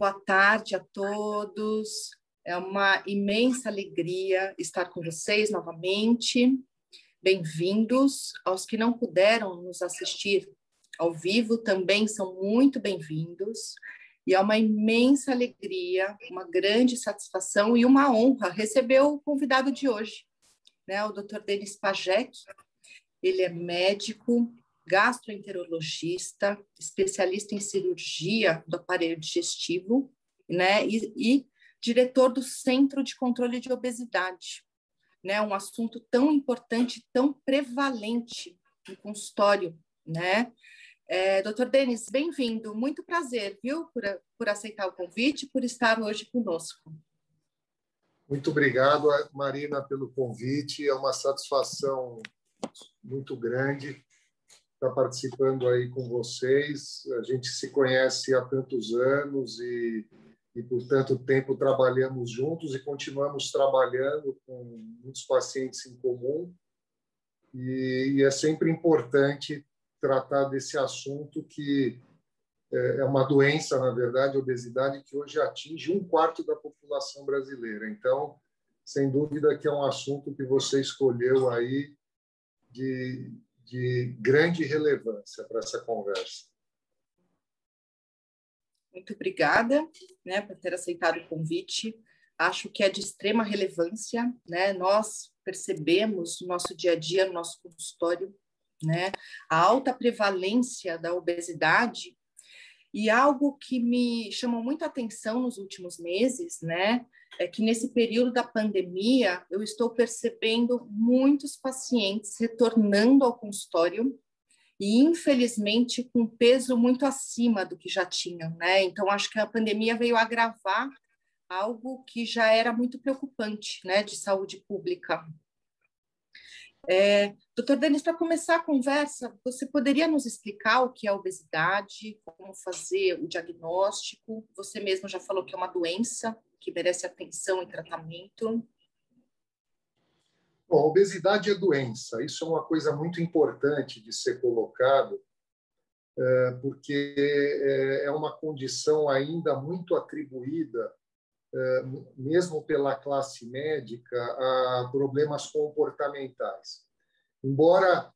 boa tarde a todos. É uma imensa alegria estar com vocês novamente. Bem-vindos. Aos que não puderam nos assistir ao vivo também são muito bem-vindos. E é uma imensa alegria, uma grande satisfação e uma honra receber o convidado de hoje, né? O Dr. Denis Pajek. Ele é médico, gastroenterologista, especialista em cirurgia do aparelho digestivo, né? E diretor do Centro de Controle de Obesidade, né? Um assunto tão importante, tão prevalente no consultório, né? Dr. Denis, bem-vindo, muito prazer, viu, por aceitar o convite, por estar hoje conosco. Muito obrigado, Marina, pelo convite. É uma satisfação muito grande estar participando aí com vocês. A gente se conhece há tantos anos e por tanto tempo trabalhamos juntos e continuamos trabalhando com muitos pacientes em comum. E é sempre importante tratar desse assunto que é uma doença, na verdade, a obesidade, que hoje atinge 1/4 da população brasileira. Então, sem dúvida que é um assunto que você escolheu aí de grande relevância para essa conversa. Muito obrigada, né, por ter aceitado o convite. Acho que é de extrema relevância, né? Nós percebemos no nosso dia a dia, no nosso consultório, né, a alta prevalência da obesidade. E algo que me chamou muito a atenção nos últimos meses, né, é que nesse período da pandemia eu estou percebendo muitos pacientes retornando ao consultório e, infelizmente, com peso muito acima do que já tinham, né? Então, acho que a pandemia veio agravar algo que já era muito preocupante, né, de saúde pública. Doutor Denis, para começar a conversa, você poderia nos explicar o que é a obesidade, como fazer o diagnóstico? Você mesmo já falou que é uma doença que merece atenção e tratamento. Bom, a obesidade é doença. Isso é uma coisa muito importante de ser colocado, porque é uma condição ainda muito atribuída, mesmo pela classe médica, a problemas comportamentais. Embora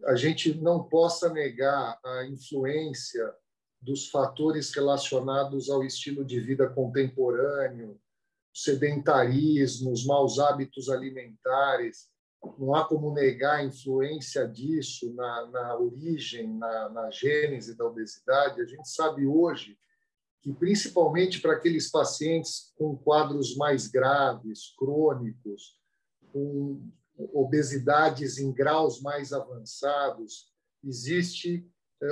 a gente não possa negar a influência dos fatores relacionados ao estilo de vida contemporâneo, sedentarismo, os maus hábitos alimentares, não há como negar a influência disso na origem, na gênese da obesidade. A gente sabe hoje que, principalmente para aqueles pacientes com quadros mais graves, crônicos, com obesidades em graus mais avançados, existe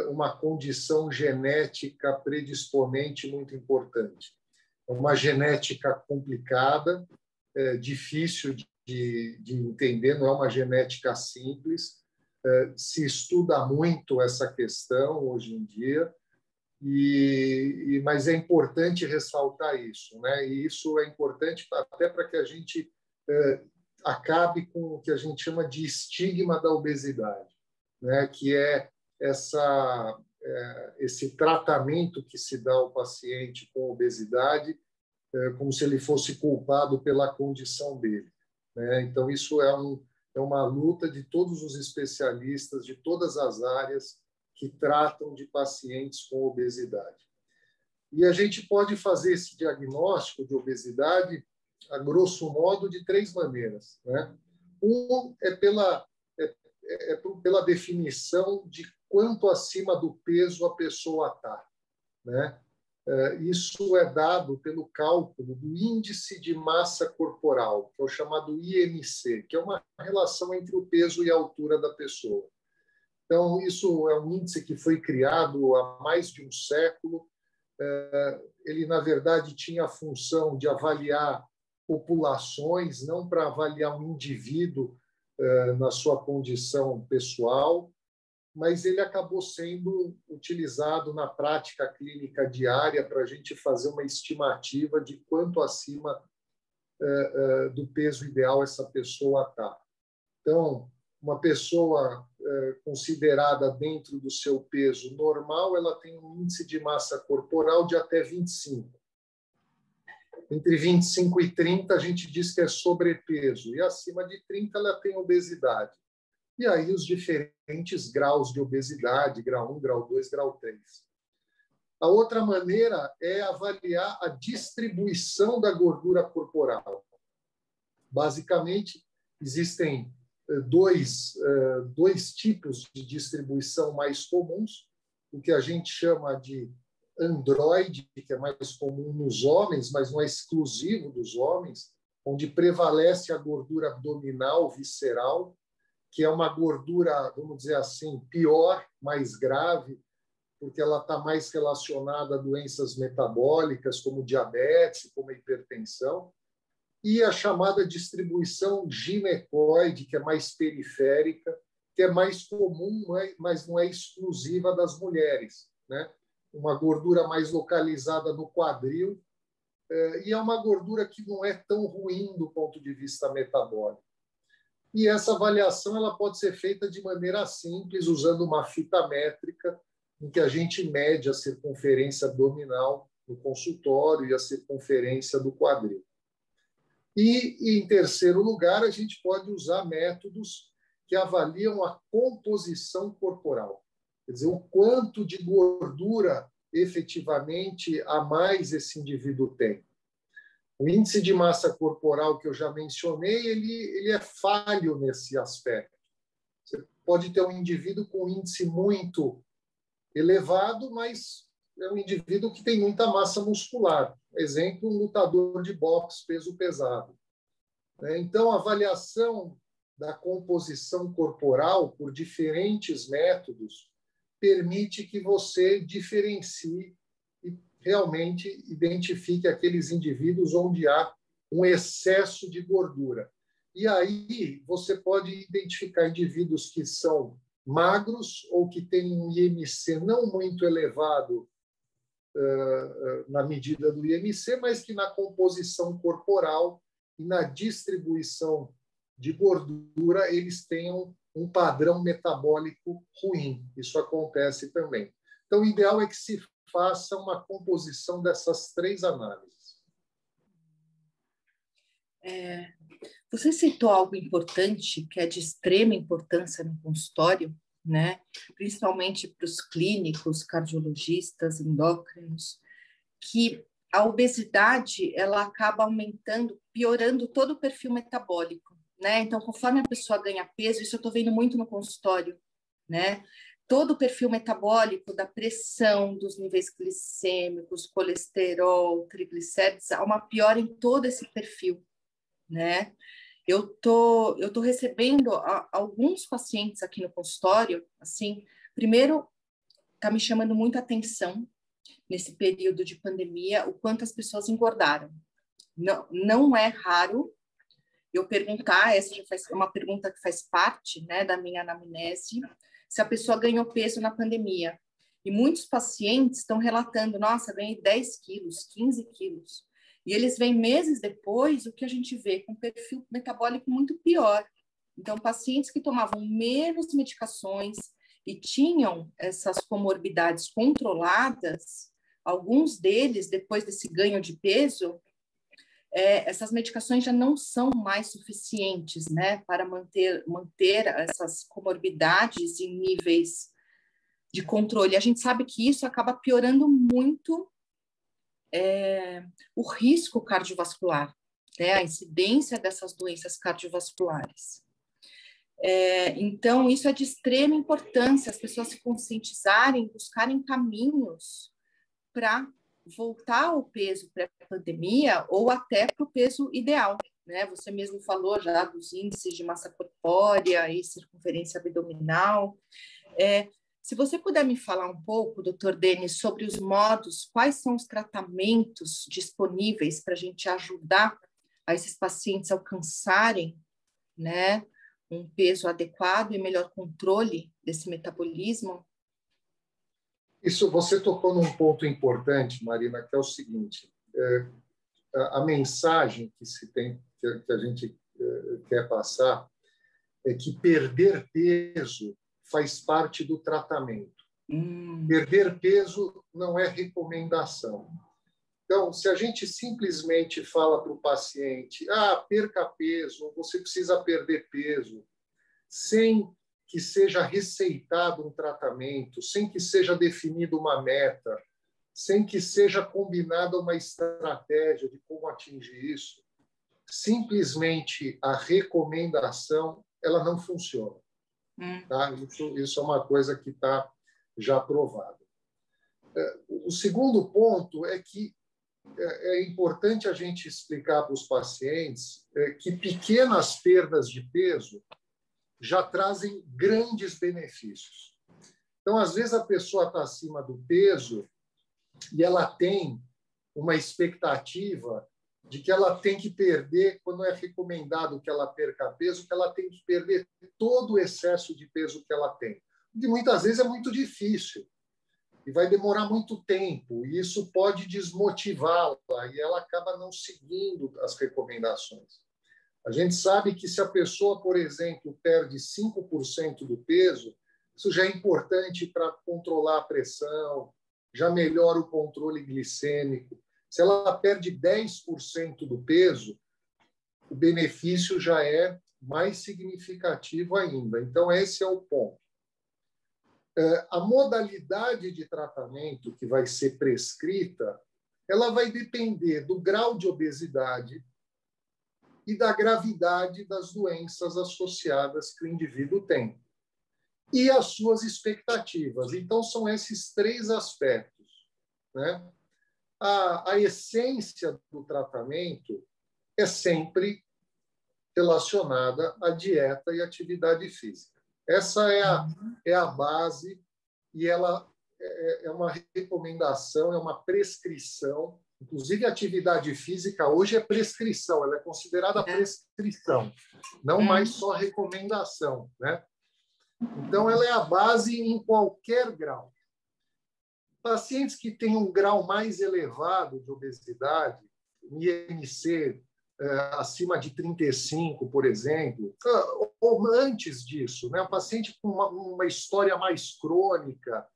uma condição genética predisponente muito importante. É uma genética complicada, difícil de entender, não é uma genética simples. Se estuda muito essa questão hoje em dia, mas é importante ressaltar isso, né? E isso é importante até para que a gente acabe com o que a gente chama de estigma da obesidade, né? Que é esse tratamento que se dá ao paciente com obesidade, como se ele fosse culpado pela condição dele, né? Então, isso é uma luta de todos os especialistas, de todas as áreas que tratam de pacientes com obesidade. E a gente pode fazer esse diagnóstico de obesidade, a grosso modo, de 3 maneiras, né? Um é pela definição de quanto acima do peso a pessoa está, né? Isso é dado pelo cálculo do índice de massa corporal, que é o chamado IMC, que é uma relação entre o peso e a altura da pessoa. Então, isso é um índice que foi criado há mais de um século. Ele, na verdade, tinha a função de avaliar populações, não para avaliar um indivíduo na sua condição pessoal, mas ele acabou sendo utilizado na prática clínica diária para a gente fazer uma estimativa de quanto acima do peso ideal essa pessoa está. Então, uma pessoa considerada dentro do seu peso normal, ela tem um índice de massa corporal de até 25. Entre 25 e 30, a gente diz que é sobrepeso, e acima de 30 ela tem obesidade. E aí os diferentes graus de obesidade, grau 1, grau 2, grau 3. A outra maneira é avaliar a distribuição da gordura corporal. Basicamente, existem dois tipos de distribuição mais comuns, o que a gente chama de androide, que é mais comum nos homens, mas não é exclusivo dos homens, onde prevalece a gordura abdominal visceral, que é uma gordura, vamos dizer assim, pior, mais grave, porque ela está mais relacionada a doenças metabólicas, como diabetes, como hipertensão, e a chamada distribuição ginecoide, que é mais periférica, que é mais comum, mas não é exclusiva das mulheres, né? Uma gordura mais localizada no quadril, e é uma gordura que não é tão ruim do ponto de vista metabólico. E essa avaliação ela pode ser feita de maneira simples, usando uma fita métrica, em que a gente mede a circunferência abdominal no consultório e a circunferência do quadril. E, em terceiro lugar, a gente pode usar métodos que avaliam a composição corporal. Quer dizer, o quanto de gordura efetivamente a mais esse indivíduo tem. O índice de massa corporal que eu já mencionei, ele é falho nesse aspecto. Você pode ter um indivíduo com índice muito elevado, mas é um indivíduo que tem muita massa muscular. Exemplo, um lutador de boxe peso pesado. Então, a avaliação da composição corporal por diferentes métodos permite que você diferencie e realmente identifique aqueles indivíduos onde há um excesso de gordura. E aí você pode identificar indivíduos que são magros ou que têm um IMC não muito elevado na medida do IMC, mas que na composição corporal e na distribuição de gordura eles tenham um padrão metabólico ruim. Isso acontece também. Então, o ideal é que se faça uma composição dessas três análises. Você citou algo importante, que é de extrema importância no consultório, né? Principalmente para os clínicos, cardiologistas, endócrinos, que a obesidade ela acaba aumentando, piorando todo o perfil metabólico, né? Então, conforme a pessoa ganha peso, isso eu estou vendo muito no consultório, né? Todo o perfil metabólico da pressão, dos níveis glicêmicos, colesterol, triglicérides, há uma piora em todo esse perfil, né? Eu tô recebendo alguns pacientes aqui no consultório, assim, primeiro está me chamando muita atenção nesse período de pandemia, o quanto as pessoas engordaram. Não é raro eu perguntar, essa já é uma pergunta que faz parte, né, da minha anamnese, se a pessoa ganhou peso na pandemia. E muitos pacientes estão relatando, nossa, ganhei 10 quilos, 15 quilos. E eles vêm meses depois, o que a gente vê com perfil metabólico muito pior. Então, pacientes que tomavam menos medicações e tinham essas comorbidades controladas, alguns deles, depois desse ganho de peso, essas medicações já não são mais suficientes, né, para manter essas comorbidades em níveis de controle. A gente sabe que isso acaba piorando muito o risco cardiovascular, né, a incidência dessas doenças cardiovasculares. Então, isso é de extrema importância, as pessoas se conscientizarem, buscarem caminhos para voltar ao peso pré-pandemia ou até para o peso ideal, né? Você mesmo falou já dos índices de massa corpórea e circunferência abdominal. Se você puder me falar um pouco, doutor Denis, sobre os modos, quais são os tratamentos disponíveis para a gente ajudar a esses pacientes a alcançarem, né, um peso adequado e melhor controle desse metabolismo? Isso, você tocou num ponto importante, Marina, que é o seguinte: a mensagem que se tem, que a gente quer passar, é que perder peso faz parte do tratamento. Perder peso não é recomendação. Então, se a gente simplesmente fala para o paciente, perca peso, você precisa perder peso, sem que seja receitado um tratamento, sem que seja definida uma meta, sem que seja combinada uma estratégia de como atingir isso, simplesmente a recomendação ela não funciona. Tá? Isso é uma coisa que está já provada. O segundo ponto é que é importante a gente explicar para os pacientes que pequenas perdas de peso já trazem grandes benefícios. Então, às vezes, a pessoa está acima do peso e ela tem uma expectativa de que ela tem que perder, quando é recomendado que ela perca peso, que ela tem que perder todo o excesso de peso que ela tem. E muitas vezes é muito difícil e vai demorar muito tempo, e isso pode desmotivá-la e ela acaba não seguindo as recomendações. A gente sabe que se a pessoa, por exemplo, perde 5% do peso, isso já é importante para controlar a pressão, já melhora o controle glicêmico. Se ela perde 10% do peso, o benefício já é mais significativo ainda. Então, esse é o ponto. A modalidade de tratamento que vai ser prescrita, ela vai depender do grau de obesidade e da gravidade das doenças associadas que o indivíduo tem e as suas expectativas. Então, são esses três aspectos, né? A essência do tratamento é sempre relacionada à dieta e atividade física. Essa é a base, e ela é uma recomendação, é uma prescrição. Inclusive, a atividade física hoje é prescrição, ela é considerada prescrição, não mais só recomendação, né? Então, ela é a base em qualquer grau. Pacientes que têm um grau mais elevado de obesidade, IMC acima de 35, por exemplo, ou antes disso, né? Um paciente com uma história mais crônica,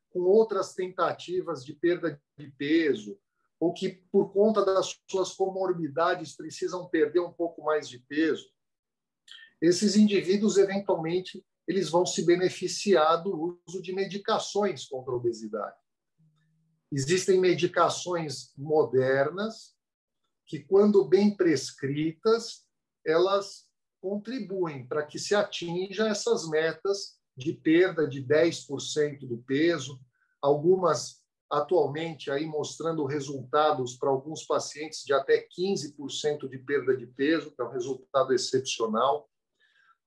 com outras tentativas de perda de peso, ou que, por conta das suas comorbidades, precisam perder um pouco mais de peso, esses indivíduos, eventualmente, eles vão se beneficiar do uso de medicações contra a obesidade. Existem medicações modernas que, quando bem prescritas, elas contribuem para que se atinja essas metas de perda de 10% do peso, algumas atualmente aí mostrando resultados para alguns pacientes de até 15% de perda de peso, que é um resultado excepcional.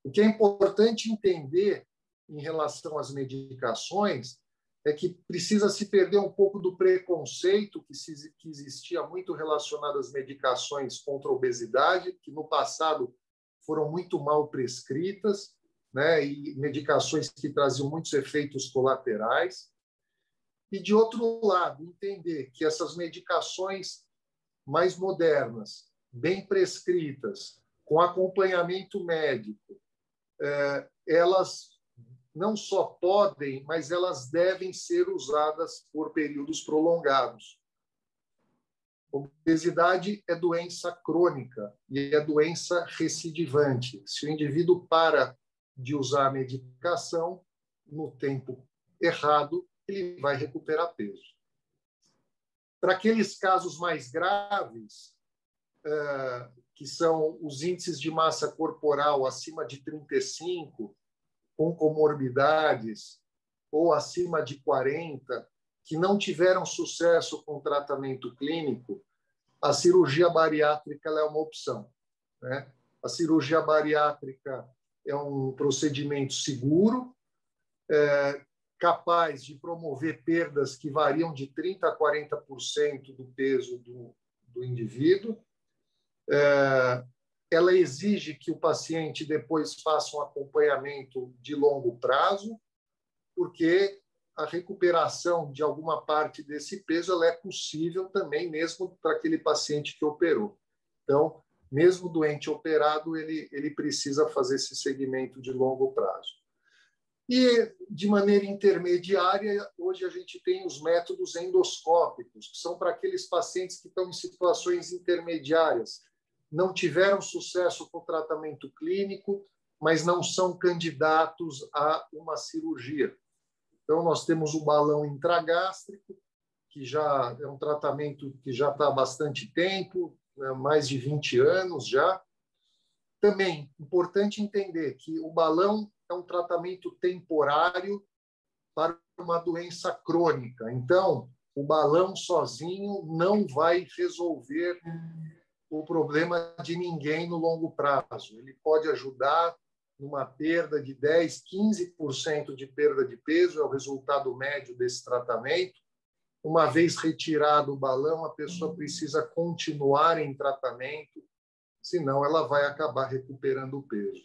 O que é importante entender em relação às medicações é que precisa se perder um pouco do preconceito que existia muito relacionado às medicações contra a obesidade, que no passado foram muito mal prescritas, né, e medicações que traziam muitos efeitos colaterais. E, de outro lado, entender que essas medicações mais modernas, bem prescritas, com acompanhamento médico, elas não só podem, mas elas devem ser usadas por períodos prolongados. Obesidade é doença crônica e é doença recidivante. Se o indivíduo para de usar a medicação no tempo errado, ele vai recuperar peso. Para aqueles casos mais graves, que são os índices de massa corporal acima de 35, com comorbidades, ou acima de 40, que não tiveram sucesso com o tratamento clínico, a cirurgia bariátrica é uma opção, né? A cirurgia bariátrica é um procedimento seguro, capaz de promover perdas que variam de 30% a 40% do peso do indivíduo. Ela exige que o paciente depois faça um acompanhamento de longo prazo, porque a recuperação de alguma parte desse peso ela é possível também, mesmo para aquele paciente que operou. Então, mesmo o doente operado, ele precisa fazer esse segmento de longo prazo. E, de maneira intermediária, hoje a gente tem os métodos endoscópicos, que são para aqueles pacientes que estão em situações intermediárias, não tiveram sucesso com o tratamento clínico, mas não são candidatos a uma cirurgia. Então, nós temos o balão intragástrico, que já é um tratamento que já está há bastante tempo, né, mais de 20 anos já. Também, importante entender que o balão é um tratamento temporário para uma doença crônica. Então, o balão sozinho não vai resolver o problema de ninguém no longo prazo. Ele pode ajudar numa perda de 10%, 15% de perda de peso, é o resultado médio desse tratamento. Uma vez retirado o balão, a pessoa precisa continuar em tratamento, senão ela vai acabar recuperando o peso.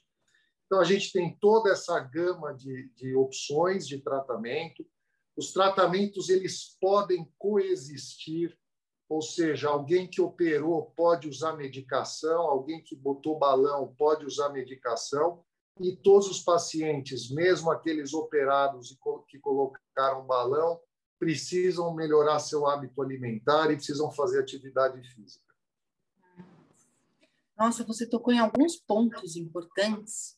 Então, a gente tem toda essa gama de opções de tratamento. Os tratamentos eles podem coexistir, ou seja, alguém que operou pode usar medicação, alguém que botou balão pode usar medicação, e todos os pacientes, mesmo aqueles operados e que colocaram balão, precisam melhorar seu hábito alimentar e precisam fazer atividade física. Nossa, você tocou em alguns pontos importantes.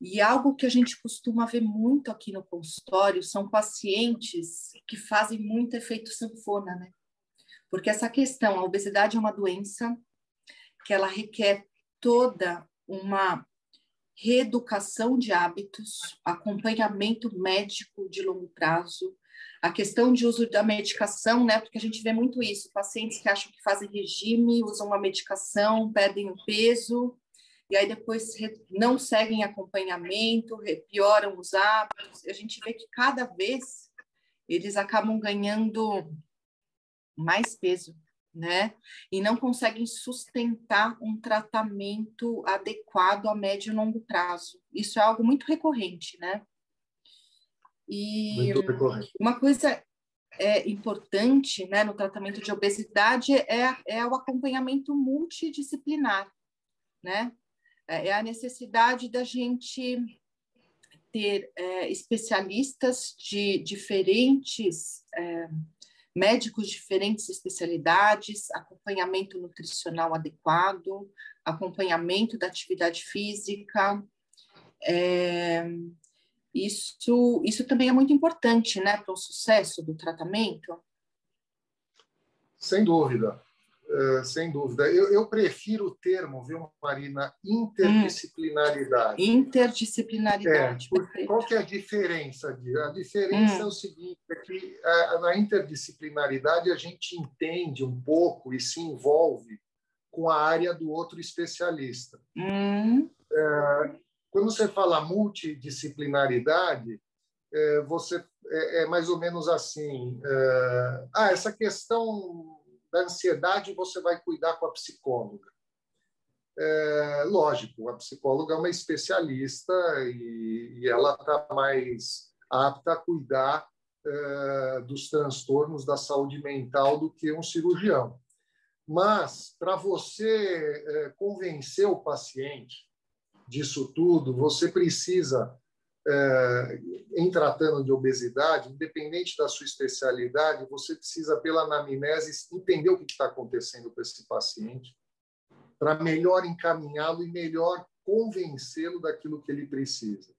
E algo que a gente costuma ver muito aqui no consultório são pacientes que fazem muito efeito sanfona, né? Porque essa questão, a obesidade é uma doença que ela requer toda uma reeducação de hábitos, acompanhamento médico de longo prazo, a questão de uso da medicação, né? Porque a gente vê muito isso, pacientes que acham que fazem regime, usam uma medicação, perdem o peso, e aí depois não seguem acompanhamento, pioram os hábitos. A gente vê que cada vez eles acabam ganhando mais peso, né? E não conseguem sustentar um tratamento adequado a médio e longo prazo. Isso é algo muito recorrente, né? E muito recorrente. Uma coisa importante, né, no tratamento de obesidade é o acompanhamento multidisciplinar, né? É a necessidade da gente ter especialistas de diferentes médicos de diferentes especialidades, acompanhamento nutricional adequado, acompanhamento da atividade física. Isso também é muito importante, né, para o sucesso do tratamento. Sem dúvida, sem dúvida. Eu prefiro o termo, viu, Marina, interdisciplinaridade. Interdisciplinaridade. Qual que é a diferença? A diferença é o seguinte, é que na interdisciplinaridade a gente entende um pouco e se envolve com a área do outro especialista. Quando você fala multidisciplinaridade, é mais ou menos assim, essa questão da ansiedade você vai cuidar com a psicóloga. Lógico, a psicóloga é uma especialista e ela está mais apta a cuidar dos transtornos da saúde mental do que um cirurgião. Mas, para você convencer o paciente disso tudo, você precisa, em tratando de obesidade, independente da sua especialidade, você precisa, pela anamnese, entender o que está acontecendo com esse paciente, para melhor encaminhá-lo e melhor convencê-lo daquilo que ele precisa.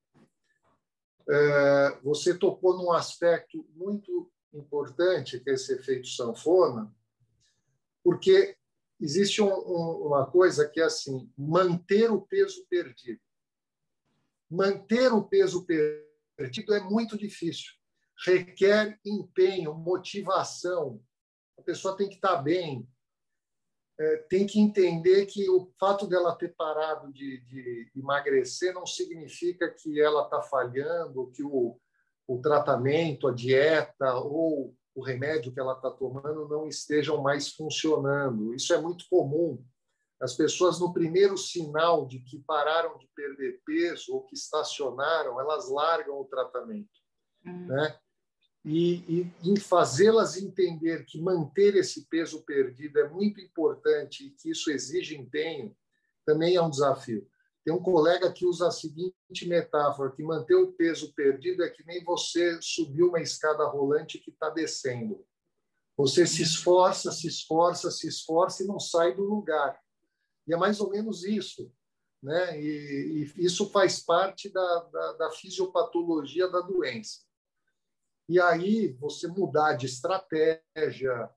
Você tocou num aspecto muito importante, que é esse efeito sanfona, porque existe uma coisa que é assim, manter o peso perdido. Manter o peso perdido é muito difícil. Requer empenho, motivação. A pessoa tem que estar bem. Tem que entender que o fato dela ter parado de emagrecer não significa que ela está falhando, que o tratamento, a dieta ou o remédio que ela está tomando não estejam mais funcionando. Isso é muito comum. As pessoas, no primeiro sinal de que pararam de perder peso ou que estacionaram, elas largam o tratamento. Né? E em fazê-las entender que manter esse peso perdido é muito importante e que isso exige empenho, também é um desafio. Tem um colega que usa a seguinte metáfora, que manter o peso perdido é que nem você subir uma escada rolante que está descendo. Você se esforça, se esforça, se esforça e não sai do lugar. E é mais ou menos isso, né? E isso faz parte da fisiopatologia da doença. E aí, você mudar de estratégia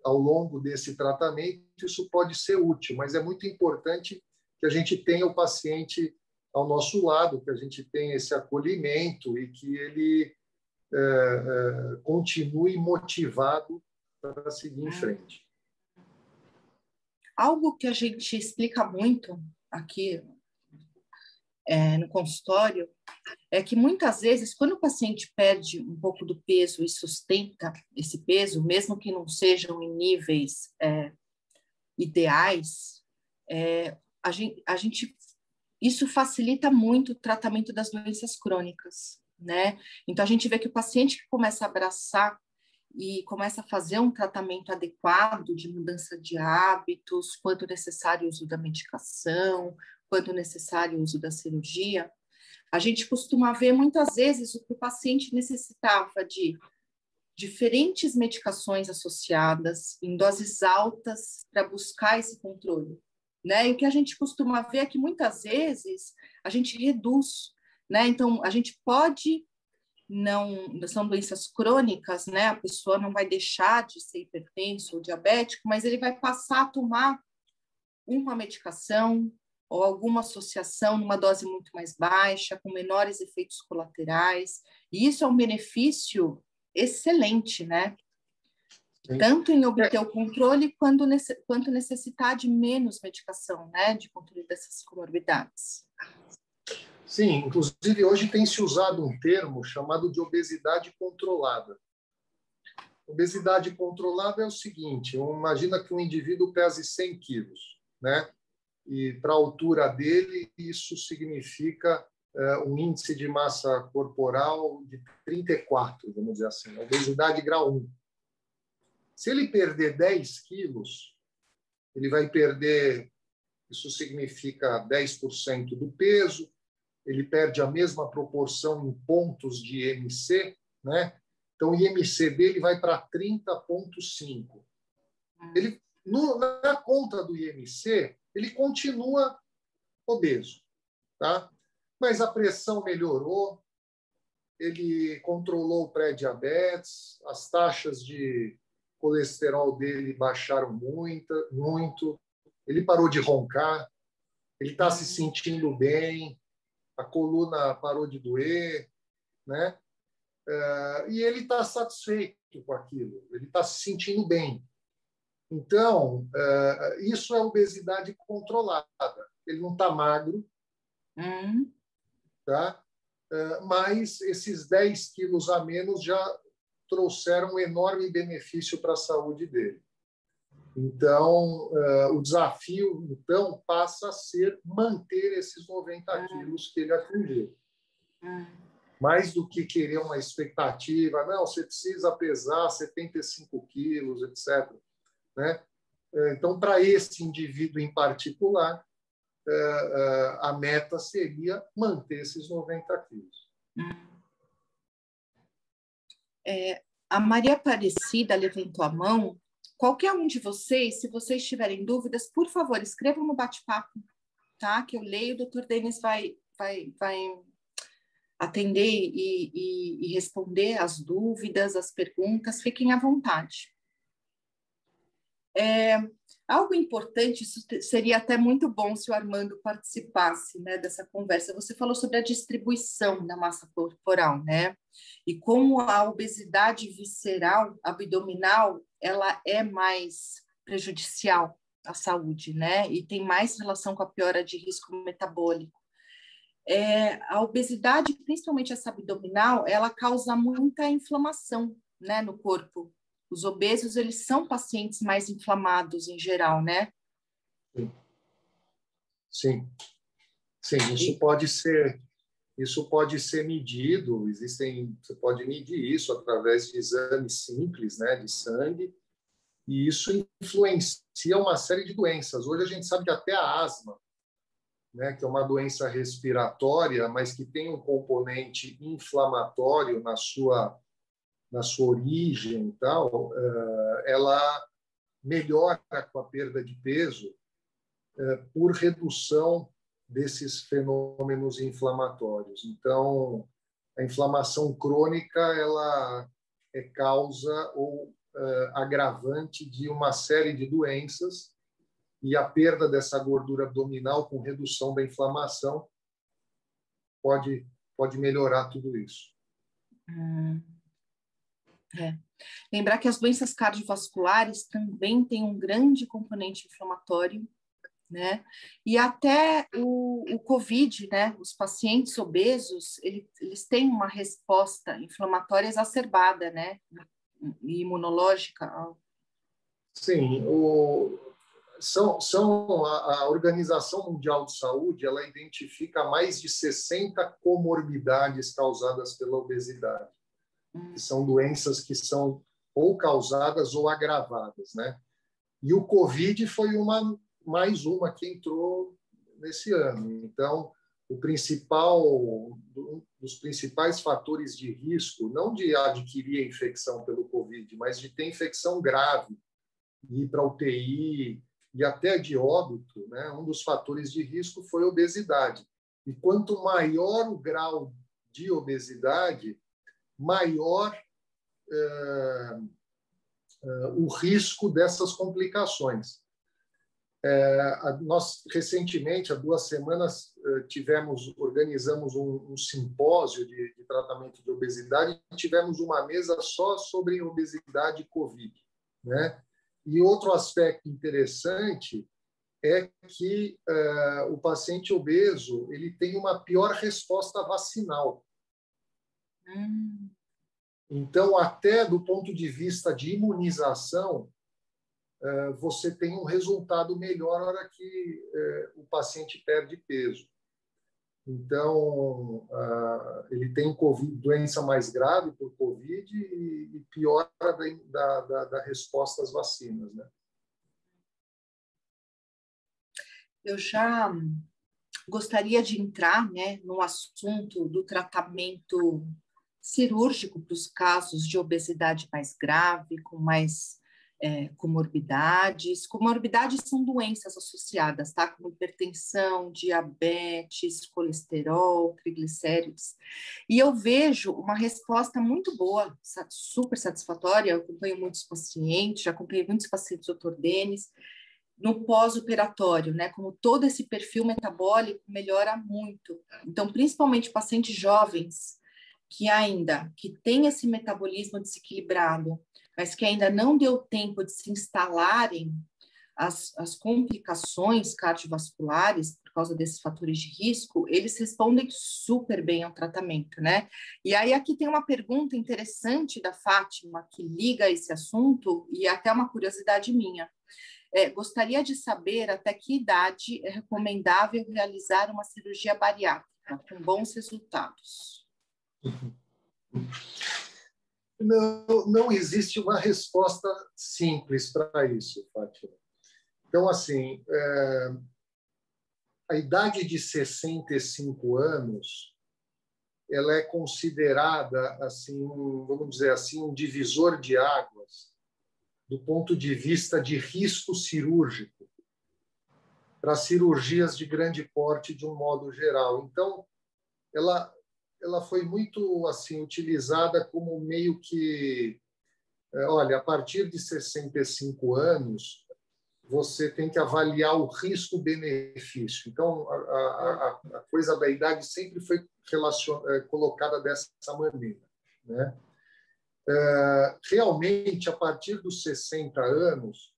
ao longo desse tratamento, isso pode ser útil, mas é muito importante que a gente tenha o paciente ao nosso lado, que a gente tenha esse acolhimento e que ele continue motivado para seguir em frente. Algo que a gente explica muito aqui no consultório é que muitas vezes, quando o paciente perde um pouco do peso e sustenta esse peso, mesmo que não sejam em níveis ideais, isso facilita muito o tratamento das doenças crônicas, né? Então, a gente vê que o paciente que começa a abraçar e começa a fazer um tratamento adequado de mudança de hábitos, quanto necessário o uso da medicação, quanto necessário o uso da cirurgia, a gente costuma ver muitas vezes o que o paciente necessitava de diferentes medicações associadas em doses altas para buscar esse controle, né? E o que a gente costuma ver é que muitas vezes a gente reduz, né? Então, a gente pode não, são doenças crônicas, né? A pessoa não vai deixar de ser hipertenso ou diabético, mas ele vai passar a tomar uma medicação ou alguma associação numa dose muito mais baixa, com menores efeitos colaterais. E isso é um benefício excelente, né? Sim. Tanto em obter o controle quanto necessitar de menos medicação, né? De controle dessas comorbidades. Sim, inclusive hoje tem se usado um termo chamado de obesidade controlada. Obesidade controlada é o seguinte, imagina que um indivíduo pese 100 quilos, né? E para a altura dele, isso significa um índice de massa corporal de 34, vamos dizer assim, obesidade grau 1. Se ele perder 10 quilos, ele vai perder, isso significa 10% do peso, ele perde a mesma proporção em pontos de IMC, né? Então, o IMC dele vai para 30,5. Ele, na conta do IMC, ele continua obeso, tá? Mas a pressão melhorou, ele controlou o pré-diabetes, as taxas de colesterol dele baixaram muito, ele parou de roncar, ele está se sentindo bem, a coluna parou de doer, né? E ele está satisfeito com aquilo, ele está se sentindo bem. Então, isso é obesidade controlada. Ele não está magro, tá? Mas esses 10 quilos a menos já trouxeram um enorme benefício para a saúde dele. Então, o desafio então passa a ser manter esses 90 quilos que ele atingiu. Mais do que querer uma expectativa, não, você precisa pesar 75 quilos, etc. Né? Então, para esse indivíduo em particular, a meta seria manter esses 90 quilos. A Maria Aparecida levantou a mão. Qualquer um de vocês, se vocês tiverem dúvidas, por favor, escrevam no bate-papo, tá? Que eu leio, o Dr. Denis vai atender e responder as dúvidas, as perguntas. Fiquem à vontade. Algo importante, isso seria até muito bom se o Armando participasse, né, dessa conversa. Você falou sobre a distribuição da massa corporal, né? E como a obesidade visceral, abdominal, ela é mais prejudicial à saúde, né? E tem mais relação com a piora de risco metabólico. A obesidade, principalmente essa abdominal, ela causa muita inflamação, né, no corpo. Os obesos, eles são pacientes mais inflamados em geral, né? Sim. Sim, isso pode ser medido, você pode medir isso através de exames simples, né, de sangue, e isso influencia uma série de doenças. Hoje a gente sabe que até a asma né, que é uma doença respiratória, mas que tem um componente inflamatório na sua origem e tal, ela melhora com a perda de peso por redução desses fenômenos inflamatórios. Então, a inflamação crônica ela é causa ou agravante de uma série de doenças, e a perda dessa gordura abdominal com redução da inflamação pode melhorar tudo isso. Lembrar que as doenças cardiovasculares também têm um grande componente inflamatório, né? E até o COVID, né? Os pacientes obesos, eles têm uma resposta inflamatória exacerbada, né? E imunológica. Sim, a Organização Mundial de Saúde, ela identifica mais de 60 comorbidades causadas pela obesidade, que são doenças que são ou causadas ou agravadas, né? E o COVID foi mais uma que entrou nesse ano. Então, um dos principais fatores de risco, não de adquirir a infecção pelo COVID, mas de ter infecção grave, ir para UTI e até de óbito, né? Um dos fatores de risco foi a obesidade. E quanto maior o grau de obesidade, maior o risco dessas complicações. Nós, recentemente, há 2 semanas, organizamos um simpósio de tratamento de obesidade e tivemos uma mesa só sobre obesidade e COVID, né? E outro aspecto interessante é que o paciente obeso ele tem uma pior resposta vacinal. Então, até do ponto de vista de imunização, você tem um resultado melhor na hora que o paciente perde peso. Então, ele tem doença mais grave por COVID e piora da resposta às vacinas, né? Eu já gostaria de entrar, né, no assunto do tratamento cirúrgico para os casos de obesidade mais grave, com mais comorbidades. Comorbidades são doenças associadas, tá? Como hipertensão, diabetes, colesterol, triglicéridos. E eu vejo uma resposta muito boa, super satisfatória. Eu acompanho muitos pacientes, já acompanhei muitos pacientes do Dr. Denis, no pós-operatório, né? Como todo esse perfil metabólico melhora muito. Então, principalmente pacientes jovens que têm esse metabolismo desequilibrado, mas que ainda não deu tempo de se instalarem as complicações cardiovasculares por causa desses fatores de risco, eles respondem super bem ao tratamento, né? E aí aqui tem uma pergunta interessante da Fátima que liga a esse assunto e até uma curiosidade minha. Gostaria de saber até que idade é recomendável realizar uma cirurgia bariátrica com bons resultados. Não existe uma resposta simples para isso, Fátima. Então, assim, a idade de 65 anos ela é considerada, assim, vamos dizer assim, um divisor de águas do ponto de vista de risco cirúrgico para cirurgias de grande porte de um modo geral. Então, ela foi muito assim utilizada como meio que, olha, a partir de 65 anos, você tem que avaliar o risco-benefício. Então, a coisa da idade sempre foi colocada dessa maneira, né? Realmente, a partir dos 60 anos,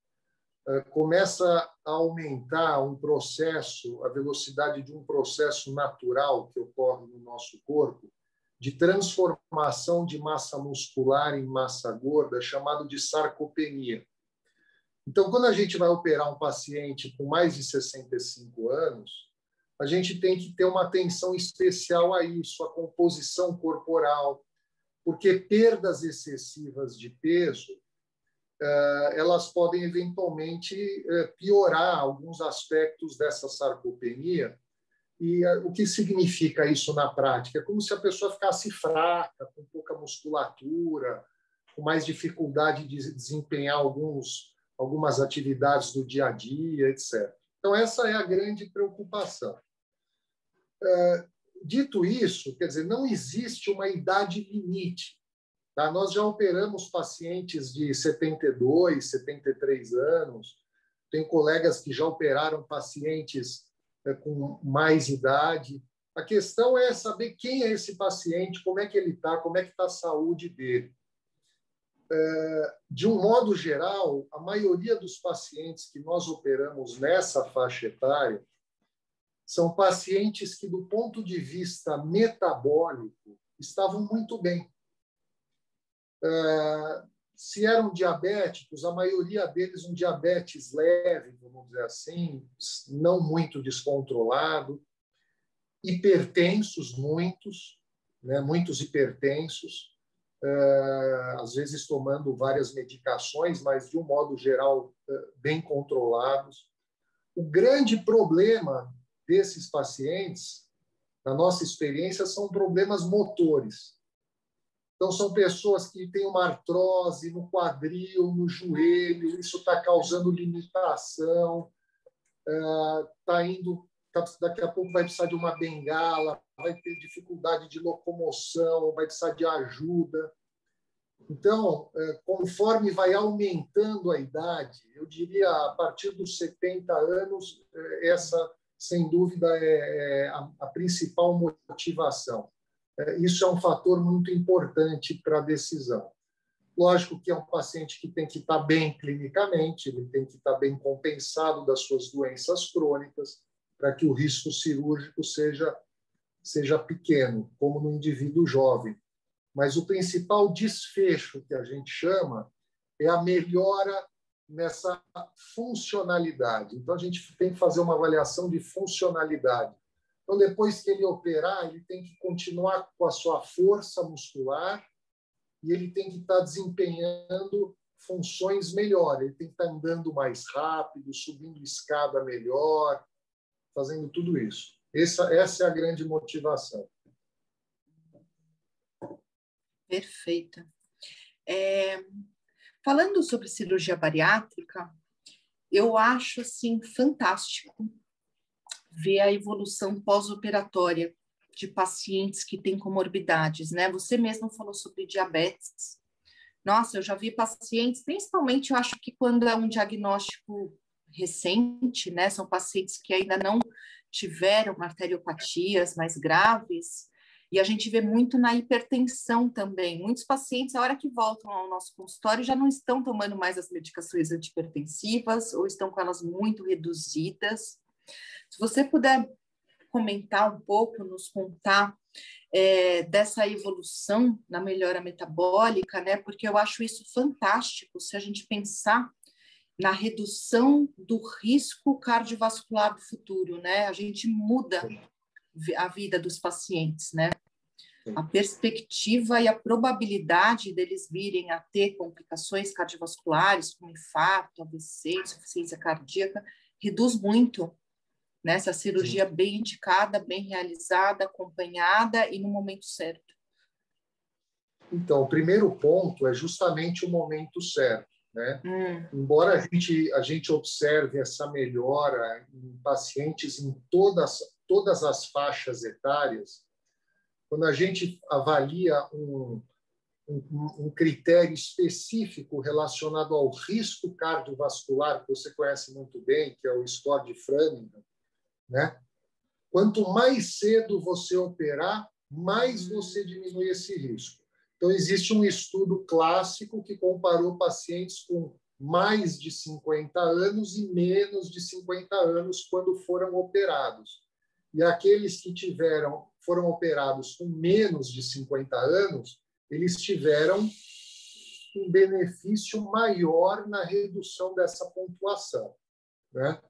começa a aumentar a velocidade de um processo natural que ocorre no nosso corpo, de transformação de massa muscular em massa gorda, chamado de sarcopenia. Então, quando a gente vai operar um paciente com mais de 65 anos, a gente tem que ter uma atenção especial a isso, a composição corporal, porque perdas excessivas de peso elas podem eventualmente piorar alguns aspectos dessa sarcopenia E o que significa isso na prática? É como se a pessoa ficasse fraca, com pouca musculatura, com mais dificuldade de desempenhar algumas atividades do dia a dia, etc. Então, essa é a grande preocupação. Dito isso, quer dizer, não existe uma idade limite. Tá? Nós já operamos pacientes de 72, 73 anos, tenho colegas que já operaram pacientes com mais idade. A questão é saber quem é esse paciente, como é que ele está, como é que está a saúde dele. De um modo geral, a maioria dos pacientes que nós operamos nessa faixa etária são pacientes que, do ponto de vista metabólico, estavam muito bem. Se eram diabéticos, a maioria deles um diabetes leve, vamos dizer assim, não muito descontrolado, hipertensos, muitos, né, muitos hipertensos, às vezes tomando várias medicações, mas, de um modo geral, bem controlados. O grande problema desses pacientes, na nossa experiência, são problemas motores. Então, são pessoas que têm uma artrose no quadril, no joelho, isso está causando limitação, daqui a pouco vai precisar de uma bengala, vai ter dificuldade de locomoção, vai precisar de ajuda. Então, conforme vai aumentando a idade, eu diria a partir dos 70 anos, essa, sem dúvida, é a principal motivação. Isso é um fator muito importante para a decisão. Lógico que é um paciente que tem que estar bem clinicamente, ele tem que estar bem compensado das suas doenças crônicas, para que o risco cirúrgico seja pequeno, como no indivíduo jovem. Mas o principal desfecho que a gente chama é a melhora nessa funcionalidade. Então, a gente tem que fazer uma avaliação de funcionalidade. Então, depois que ele operar, ele tem que continuar com a sua força muscular e ele tem que estar desempenhando funções melhor. Ele tem que estar andando mais rápido, subindo escada melhor, fazendo tudo isso. Essa é a grande motivação. Perfeita. Falando sobre cirurgia bariátrica, eu acho assim fantástico ver a evolução pós-operatória de pacientes que têm comorbidades, né? Você mesmo falou sobre diabetes. Nossa, eu já vi pacientes, principalmente eu acho que quando é um diagnóstico recente, né? São pacientes que ainda não tiveram arteriopatias mais graves, e a gente vê muito na hipertensão também. Muitos pacientes, a hora que voltam ao nosso consultório, já não estão tomando mais as medicações antihipertensivas ou estão com elas muito reduzidas. Se você puder comentar um pouco, nos contar dessa evolução na melhora metabólica, né? Porque eu acho isso fantástico se a gente pensar na redução do risco cardiovascular do futuro, né? A gente muda a vida dos pacientes, né? A perspectiva e a probabilidade deles virem a ter complicações cardiovasculares, como infarto, AVC, insuficiência cardíaca, reduz muito nessa cirurgia bem indicada, bem realizada, acompanhada e no momento certo. Então, o primeiro ponto é justamente o momento certo, né? Embora a gente observe essa melhora em pacientes em todas as faixas etárias, quando a gente avalia um critério específico relacionado ao risco cardiovascular, que você conhece muito bem, que é o score de Framingham, né? Quanto mais cedo você operar, mais você diminui esse risco. Então, existe um estudo clássico que comparou pacientes com mais de 50 anos e menos de 50 anos quando foram operados. E aqueles que foram operados com menos de 50 anos, eles tiveram um benefício maior na redução dessa pontuação, né?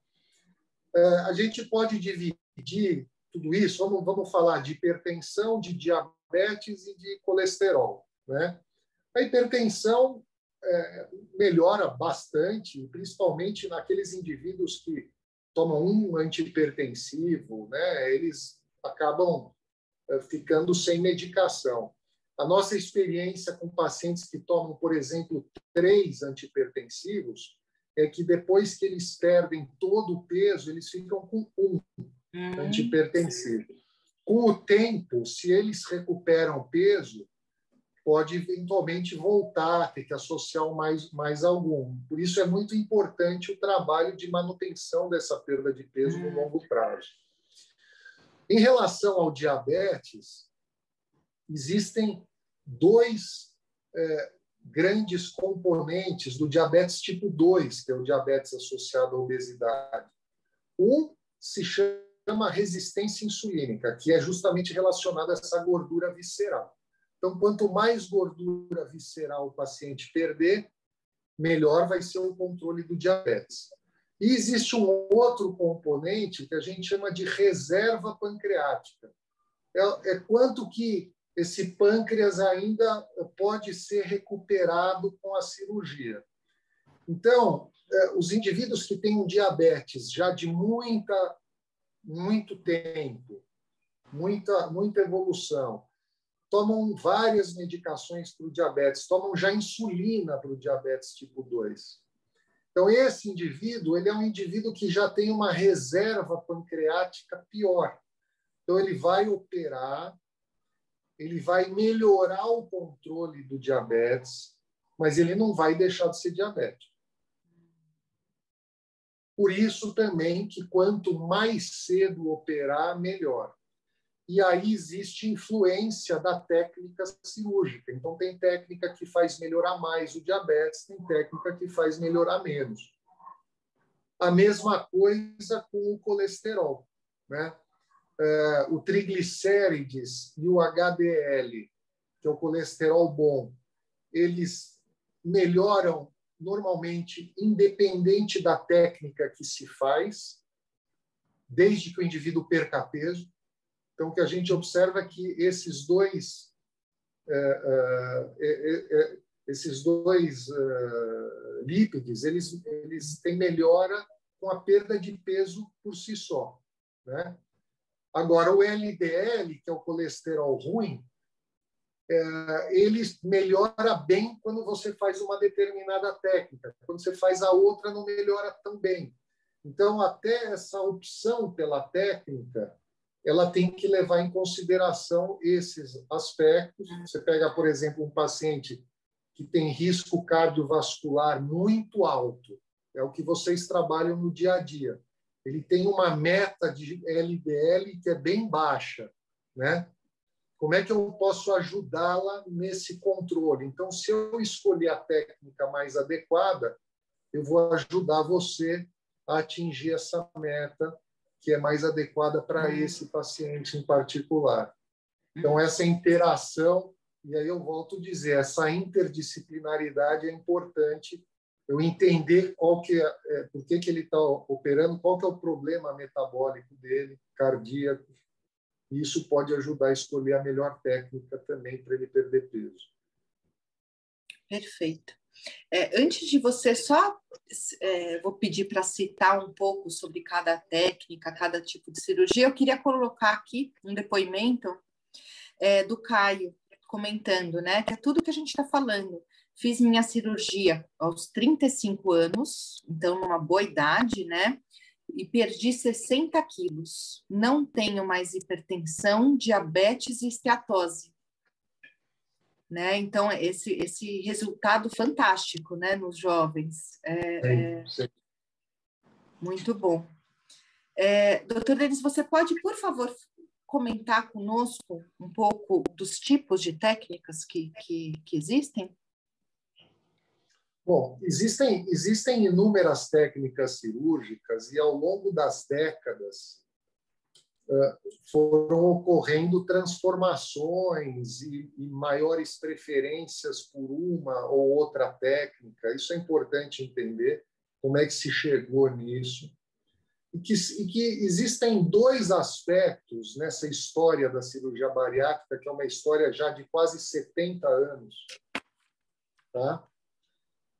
A gente pode dividir tudo isso, vamos falar de hipertensão, de diabetes e de colesterol, né? A hipertensão melhora bastante, principalmente naqueles indivíduos que tomam um antihipertensivo, né, eles acabam ficando sem medicação. A nossa experiência com pacientes que tomam, por exemplo, 3 antihipertensivos, é que depois que eles perdem todo o peso, eles ficam com um antihipertensivo. Com o tempo, se eles recuperam peso, pode eventualmente voltar, ter que associar mais algum. Por isso é muito importante o trabalho de manutenção dessa perda de peso no longo prazo. Em relação ao diabetes, existem 2 grandes componentes do diabetes tipo 2, que é o diabetes associado à obesidade. Um se chama resistência insulínica, que é justamente relacionada a essa gordura visceral. Então, quanto mais gordura visceral o paciente perder, melhor vai ser o controle do diabetes. E existe um outro componente que a gente chama de reserva pancreática. É quanto que esse pâncreas ainda pode ser recuperado com a cirurgia. Então, os indivíduos que têm um diabetes já de muito tempo, muita evolução, tomam várias medicações para o diabetes, tomam já insulina para o diabetes tipo 2. Então, esse indivíduo, ele é um indivíduo que já tem uma reserva pancreática pior. Então, ele vai operar, ele vai melhorar o controle do diabetes, mas ele não vai deixar de ser diabético. Por isso também que quanto mais cedo operar, melhor. E aí existe influência da técnica cirúrgica. Então, tem técnica que faz melhorar mais o diabetes, tem técnica que faz melhorar menos. A mesma coisa com o colesterol, né? O triglicérides e o HDL, que é o colesterol bom, eles melhoram normalmente independente da técnica que se faz, desde que o indivíduo perca peso. Então, o que a gente observa é que esses dois lípides, eles têm melhora com a perda de peso por si só, né? Agora, o LDL, que é o colesterol ruim, ele melhora bem quando você faz uma determinada técnica. Quando você faz a outra, não melhora tão bem. Então, até essa opção pela técnica, ela tem que levar em consideração esses aspectos. Você pega, por exemplo, um paciente que tem risco cardiovascular muito alto, é o que vocês trabalham no dia a dia. Ele tem uma meta de LDL que é bem baixa, né? Como é que eu posso ajudá-la nesse controle? Então, se eu escolher a técnica mais adequada, eu vou ajudar você a atingir essa meta que é mais adequada para esse paciente em particular. Então, essa interação, e aí eu volto a dizer, essa interdisciplinaridade é importante, eu entender por que ele está operando, qual que é o problema metabólico dele, cardíaco, e isso pode ajudar a escolher a melhor técnica também para ele perder peso. Perfeito. Antes de você, vou pedir para citar um pouco sobre cada técnica, cada tipo de cirurgia. Eu queria colocar aqui um depoimento do Caio, comentando, né, que é tudo que a gente está falando. Fiz minha cirurgia aos 35 anos, então numa boa idade, né, e perdi 60 quilos. Não tenho mais hipertensão, diabetes e esteatose. Né? Então, esse resultado fantástico, né, nos jovens. Sim. Muito bom. Doutor Denis, você pode, por favor, comentar conosco um pouco dos tipos de técnicas que existem? Bom, existem inúmeras técnicas cirúrgicas e, ao longo das décadas, foram ocorrendo transformações e maiores preferências por uma ou outra técnica. Isso é importante entender, como é que se chegou nisso. E que existem 2 aspectos nessa história da cirurgia bariátrica, que é uma história já de quase 70 anos, tá?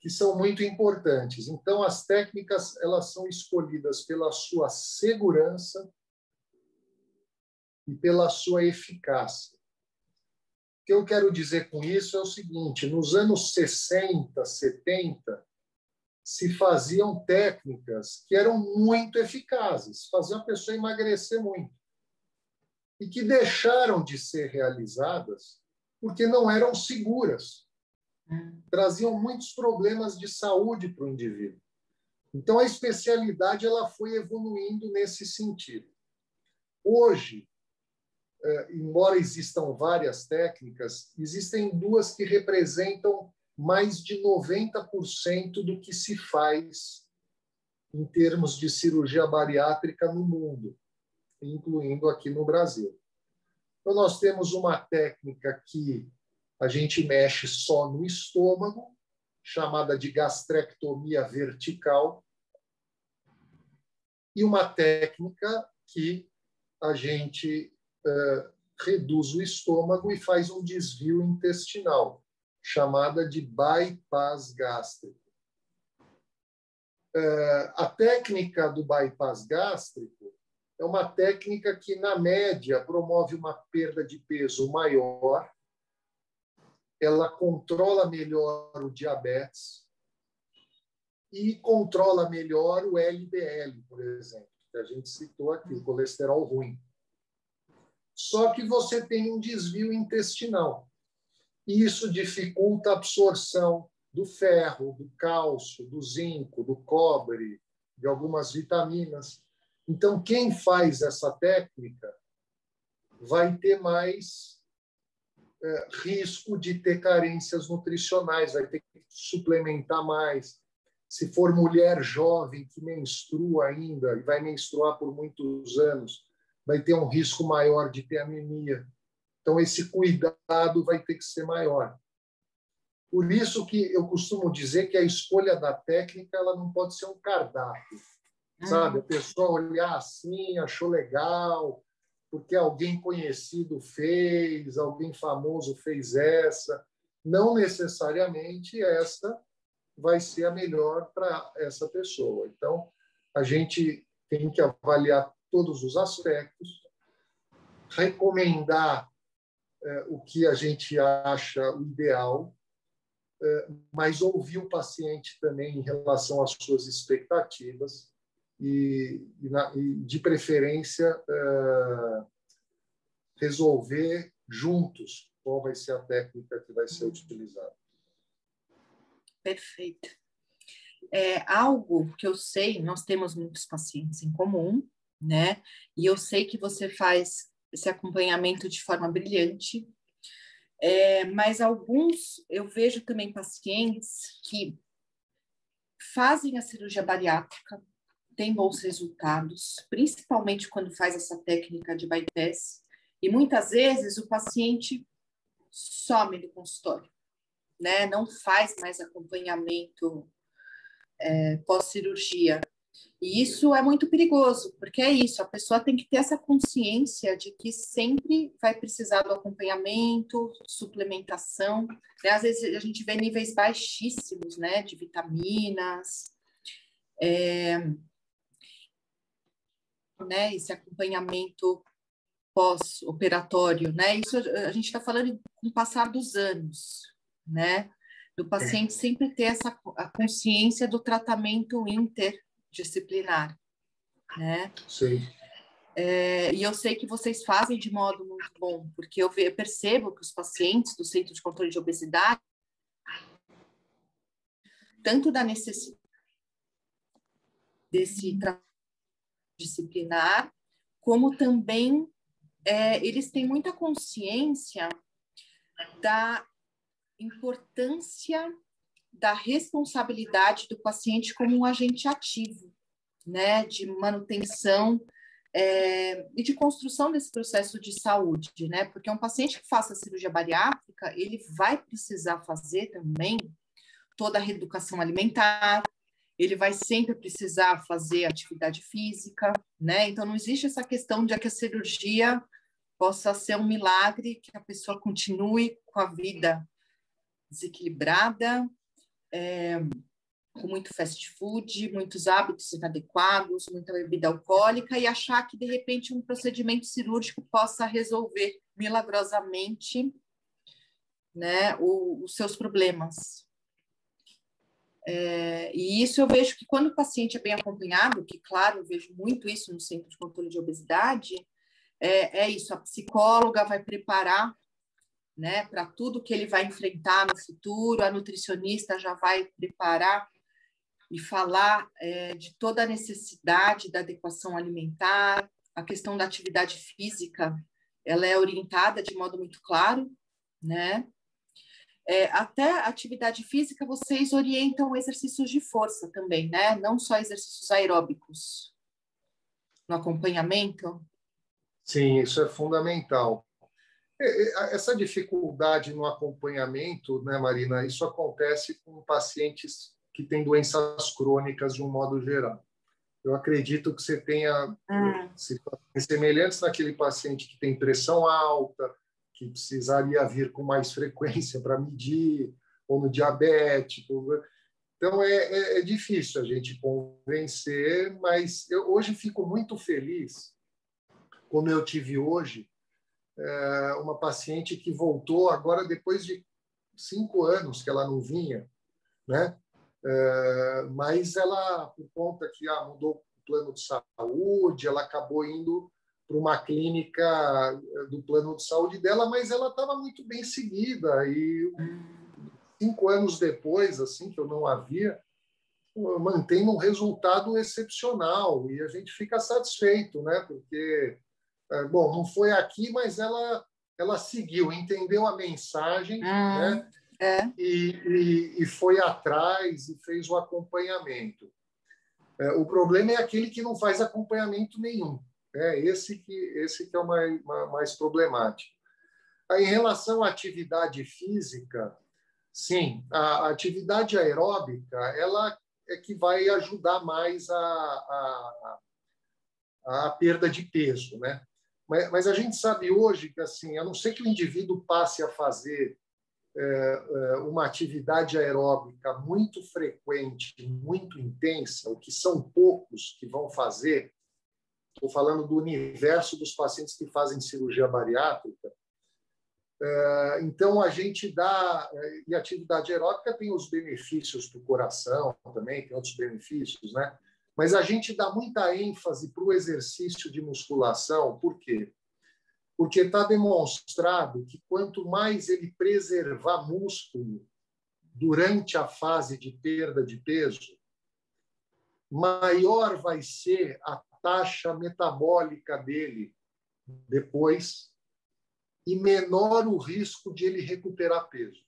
que são muito importantes. Então, as técnicas elas são escolhidas pela sua segurança e pela sua eficácia. O que eu quero dizer com isso é o seguinte: nos anos 60, 70, se faziam técnicas que eram muito eficazes, faziam a pessoa emagrecer muito, e que deixaram de ser realizadas porque não eram seguras. Traziam muitos problemas de saúde para o indivíduo. Então, a especialidade ela foi evoluindo nesse sentido. Hoje, embora existam várias técnicas, existem duas que representam mais de 90% do que se faz em termos de cirurgia bariátrica no mundo, incluindo aqui no Brasil. Então, nós temos uma técnica que a gente mexe só no estômago, chamada de gastrectomia vertical, e uma técnica que a gente reduz o estômago e faz um desvio intestinal, chamada de bypass gástrico. A técnica do bypass gástrico é uma técnica que, na média, promove uma perda de peso maior, ela controla melhor o diabetes e controla melhor o LDL, por exemplo, que a gente citou aqui, o colesterol ruim. Só que você tem um desvio intestinal. E isso dificulta a absorção do ferro, do cálcio, do zinco, do cobre, de algumas vitaminas. Então, quem faz essa técnica vai ter mais risco de ter carências nutricionais, vai ter que suplementar mais. Se for mulher jovem que menstrua ainda e vai menstruar por muitos anos, vai ter um risco maior de ter anemia. Então, esse cuidado vai ter que ser maior. Por isso que eu costumo dizer que a escolha da técnica ela não pode ser um cardápio. Sabe? A pessoa olhar assim, achou legal, porque alguém conhecido fez, alguém famoso fez essa. Não necessariamente essa vai ser a melhor para essa pessoa. Então, a gente tem que avaliar todos os aspectos, recomendar o que a gente acha o ideal, mas ouvir o paciente também em relação às suas expectativas e de preferência, resolver juntos qual vai ser a técnica que vai ser utilizada. Perfeito. Algo que eu sei, nós temos muitos pacientes em comum, né? E eu sei que você faz esse acompanhamento de forma brilhante, mas alguns, eu vejo também pacientes que fazem a cirurgia bariátrica, têm bons resultados, principalmente quando faz essa técnica de bypass, e muitas vezes o paciente some do consultório, né? Não faz mais acompanhamento pós-cirurgia. E isso é muito perigoso, porque é isso, a pessoa tem que ter essa consciência de que sempre vai precisar do acompanhamento, suplementação, né? Às vezes a gente vê níveis baixíssimos, né, de vitaminas, né, esse acompanhamento pós-operatório, né? Isso a gente está falando com o passar dos anos, né? Do paciente sempre ter a consciência do tratamento interdisciplinar, né? Sim. E eu sei que vocês fazem de modo muito bom, porque eu percebo que os pacientes do Centro de Controle de Obesidade, tanto da necessidade desse tratamento disciplinar, como também eles têm muita consciência da importância da responsabilidade do paciente como um agente ativo, né, de manutenção e de construção desse processo de saúde, né, porque um paciente que faça cirurgia bariátrica, ele vai precisar fazer também toda a reeducação alimentar, ele vai sempre precisar fazer atividade física, né, então não existe essa questão de que a cirurgia possa ser um milagre, que a pessoa continue com a vida desequilibrada, com muito fast food, muitos hábitos inadequados, muita bebida alcoólica, e achar que, de repente, um procedimento cirúrgico possa resolver milagrosamente, né, os seus problemas. E isso eu vejo que quando o paciente é bem acompanhado, que, claro, eu vejo muito isso no Centro de Controle de Obesidade, é isso, a psicóloga vai preparar, né, para tudo que ele vai enfrentar no futuro, a nutricionista já vai preparar e falar de toda a necessidade da adequação alimentar, a questão da atividade física, ela é orientada de modo muito claro, né? Até a atividade física, vocês orientam exercícios de força também, né? Não só exercícios aeróbicos no acompanhamento. Sim, isso é fundamental. Essa dificuldade no acompanhamento, né, Marina, isso acontece com pacientes que têm doenças crônicas de um modo geral. Eu acredito que você tenha situações semelhantes naquele paciente que tem pressão alta, que precisaria vir com mais frequência para medir, ou no diabético. Então, é difícil a gente convencer, mas eu hoje fico muito feliz, como eu tive hoje, uma paciente que voltou agora depois de 5 anos que ela não vinha, né? Mas ela, por conta que mudou o plano de saúde, ela acabou indo para uma clínica do plano de saúde dela, mas ela estava muito bem seguida e 5 anos depois, assim que eu não a via, mantém um resultado excepcional e a gente fica satisfeito, né? Porque bom, não foi aqui, mas ela seguiu, entendeu a mensagem, né? E foi atrás e fez o acompanhamento. O problema é aquele que não faz acompanhamento nenhum. Esse que é o mais problemático. Aí, em relação à atividade física, sim, a atividade aeróbica ela é que vai ajudar mais a perda de peso, né? Mas a gente sabe hoje que, assim, a não ser que o indivíduo passe a fazer uma atividade aeróbica muito frequente, muito intensa, o que são poucos que vão fazer, estou falando do universo dos pacientes que fazem cirurgia bariátrica, então a gente dá, e a atividade aeróbica tem os benefícios para o coração também, tem outros benefícios, né? Mas a gente dá muita ênfase para o exercício de musculação, por quê? Porque está demonstrado que quanto mais ele preservar músculo durante a fase de perda de peso, maior vai ser a taxa metabólica dele depois e menor o risco de ele recuperar peso.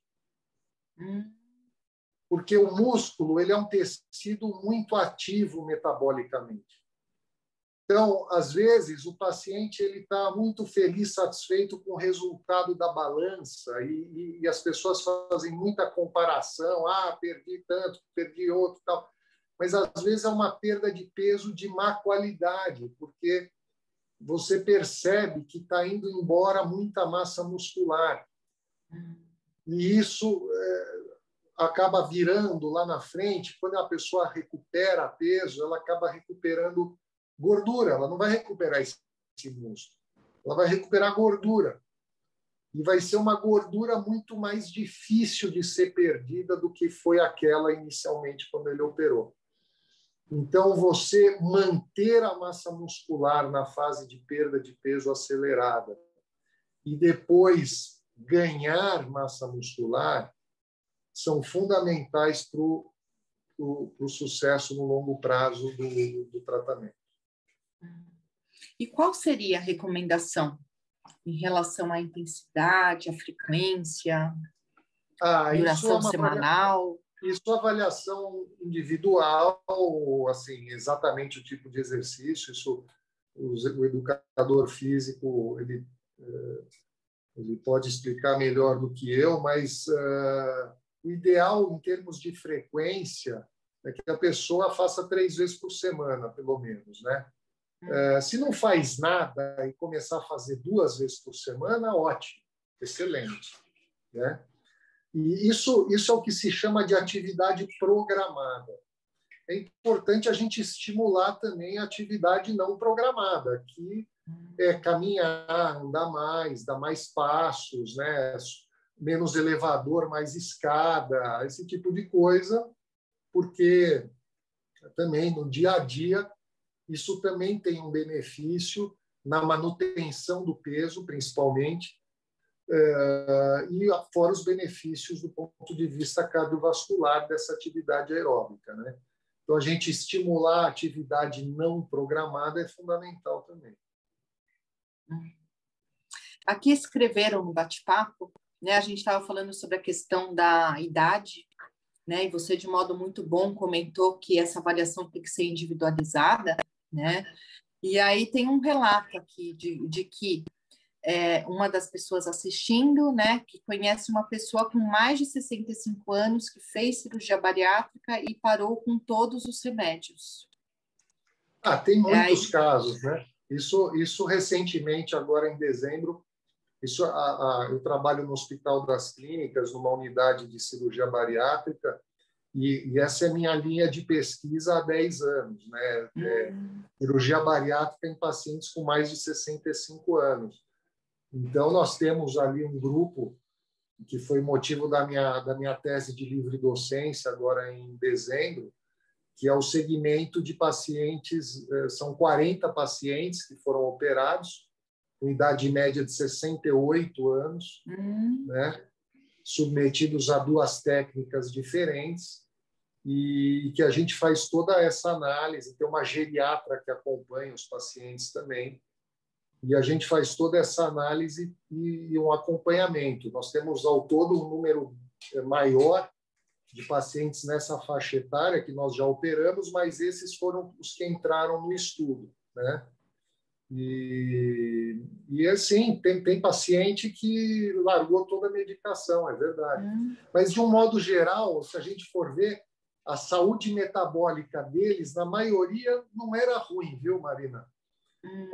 Porque o músculo ele é um tecido muito ativo metabolicamente. Então, às vezes, o paciente ele está muito feliz, satisfeito com o resultado da balança e as pessoas fazem muita comparação. Perdi tanto, perdi outro, tal. Mas, às vezes, é uma perda de peso de má qualidade, porque você percebe que está indo embora muita massa muscular. E isso acaba virando lá na frente, quando a pessoa recupera peso, ela acaba recuperando gordura, ela não vai recuperar esse músculo, ela vai recuperar gordura. E vai ser uma gordura muito mais difícil de ser perdida do que foi aquela inicialmente quando ele operou. Então, você manter a massa muscular na fase de perda de peso acelerada e depois ganhar massa muscular são fundamentais para o sucesso no longo prazo do tratamento. E qual seria a recomendação em relação à intensidade, à frequência, duração semanal? Isso é avaliação individual, assim, exatamente o tipo de exercício. Isso, o educador físico ele pode explicar melhor do que eu, mas o ideal em termos de frequência é que a pessoa faça 3 vezes por semana, pelo menos, né? Se não faz nada e começar a fazer 2 vezes por semana, ótimo, excelente, né? E isso é o que se chama de atividade programada. É importante a gente estimular também a atividade não programada, que é caminhar, andar mais, dar mais passos, né? Menos elevador, mais escada, esse tipo de coisa, porque também no dia a dia isso também tem um benefício na manutenção do peso, principalmente, e fora os benefícios do ponto de vista cardiovascular dessa atividade aeróbica, né? Então, a gente estimular a atividade não programada é fundamental também. Aqui escreveram no bate-papo, né? A gente estava falando sobre a questão da idade, né? E você, de modo muito bom, comentou que essa avaliação tem que ser individualizada, né? E aí tem um relato aqui de que uma das pessoas assistindo, né, que conhece uma pessoa com mais de 65 anos que fez cirurgia bariátrica e parou com todos os remédios. Tem muitos casos, né? Isso recentemente, agora em dezembro, eu trabalho no Hospital das Clínicas, numa unidade de cirurgia bariátrica, e essa é minha linha de pesquisa há 10 anos, né? Cirurgia bariátrica em pacientes com mais de 65 anos. Então, nós temos ali um grupo que foi motivo da minha tese de livre docência, agora em dezembro, que é o segmento de pacientes, são 40 pacientes que foram operados, com idade média de 68 anos, né? Submetidos a 2 técnicas diferentes, e que a gente faz toda essa análise. Tem uma geriatra que acompanha os pacientes também, e a gente faz toda essa análise e um acompanhamento. Nós temos, ao todo, um número maior de pacientes nessa faixa etária que nós já operamos, mas esses foram os que entraram no estudo, né? E assim, tem paciente que largou toda a medicação, é verdade. Mas, de um modo geral, se a gente for ver, a saúde metabólica deles, na maioria, não era ruim, viu, Marina?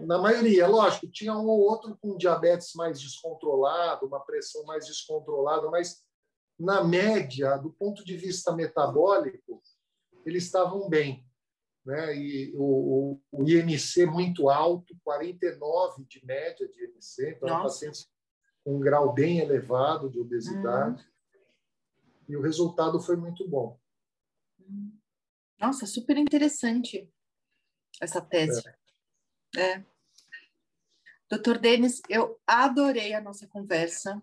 Na maioria, lógico, tinha um ou outro com diabetes mais descontrolado, uma pressão mais descontrolada, mas, na média, do ponto de vista metabólico, eles estavam bem, né? E o IMC muito alto, 49 de média de IMC, então pacientes com um grau bem elevado de obesidade, e o resultado foi muito bom. Nossa, super interessante essa tese. Dr. Denis, eu adorei a nossa conversa.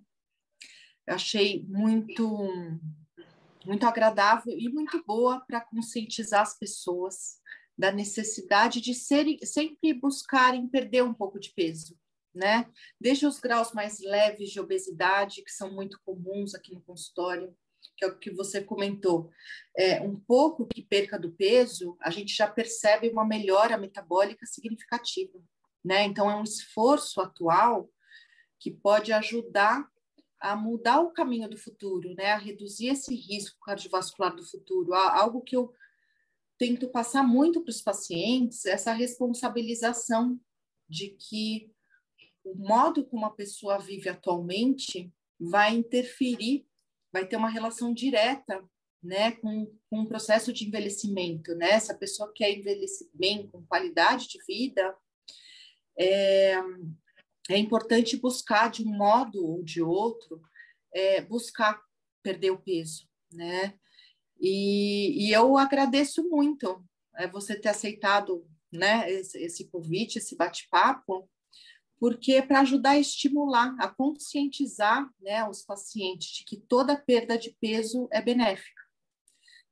Eu achei muito agradável e muito boa para conscientizar as pessoas da necessidade de sempre buscarem perder um pouco de peso, né? Desde os graus mais leves de obesidade, que são muito comuns aqui no consultório, que é o que você comentou, um pouco que perca do peso, a gente já percebe uma melhora metabólica significativa, né? Então, é um esforço atual que pode ajudar a mudar o caminho do futuro, né? A reduzir esse risco cardiovascular do futuro. Algo que eu tento passar muito para os pacientes, essa responsabilização de que o modo como a pessoa vive atualmente vai interferir, vai ter uma relação direta, né, com o processo de envelhecimento, né? Se a pessoa quer envelhecer bem, com qualidade de vida, é importante buscar, de um modo ou de outro, buscar perder o peso, né? E eu agradeço muito você ter aceitado, né, esse convite, esse bate-papo, porque é para ajudar a estimular, a conscientizar, né, os pacientes de que toda perda de peso é benéfica,